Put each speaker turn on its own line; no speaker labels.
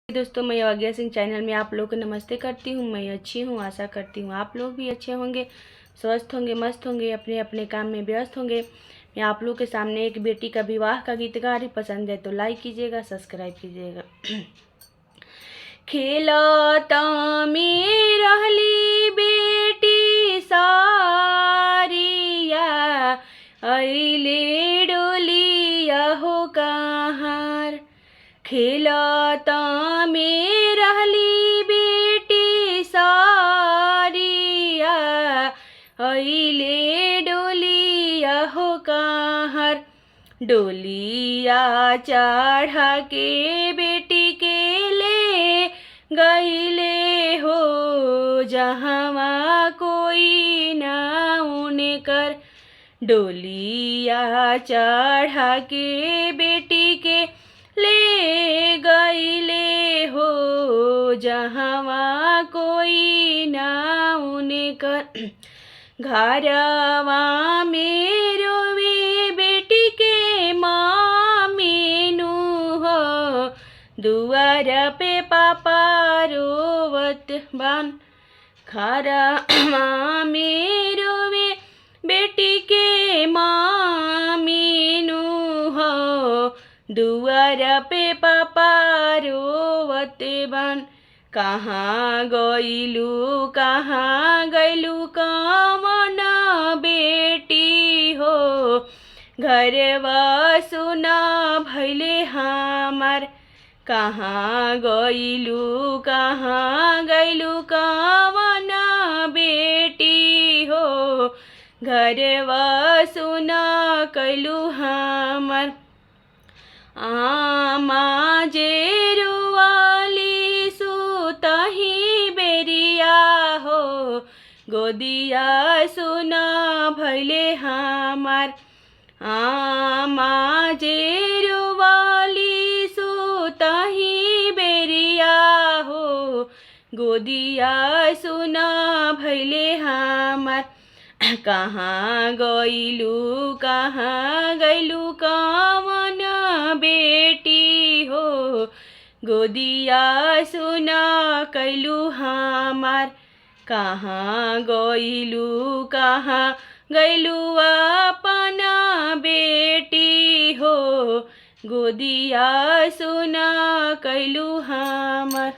दोस्तों, मैं आज्ञा सिंह चैनल में आप लोग को नमस्ते करती हूँ। मैं अच्छी हूँ, आशा करती हूँ आप लोग भी अच्छे होंगे, स्वस्थ होंगे, मस्त होंगे, अपने अपने काम में व्यस्त होंगे। मैं आप लोग के सामने एक बेटी का विवाह का गीत गा रही। पसंद है तो लाइक कीजिएगा, सब्सक्राइब कीजिएगा। खेलता में रहली बेटी सारिया, अइले डोलिया हो कहार। खेलता में रहली बेटी सारिया, अइले डोलिया हो कहार। डोलिया चढ़ा के बेटी के ले गईले हो, जहवा कोई ना उनकर। डोलिया चढ़ा के बेटी के ले गईले हो, जहवा कोई ना उनकर। घरवा में रोवे बेटी के माँ मीनू हो, दुआर पे पापा रोवत बान। घरवा में रोवे बेटी के माँ मीनू हो, दुआर पे पापा रोवत बान। कहाँ गइलू कहाँ गइलू कमन बेटी हो, घरवा सुना भैले हमार। कहाँ गइलू कमन बेटी हो, घरवा सुना कैलू हमार। आमा जेरुवाली सुतही बेरिया हो, गोदिया सुना भैले हमार। आमा जेरुवाली सुतही बेरिया हो, गोदिया सुना भैले हमार। कहाँ गइलू कमन बेटी हो, गोदिया सुना कैलू हमार। कहाँ गइलू अपना बेटी हो, गोदिया सुना कैलू हमार।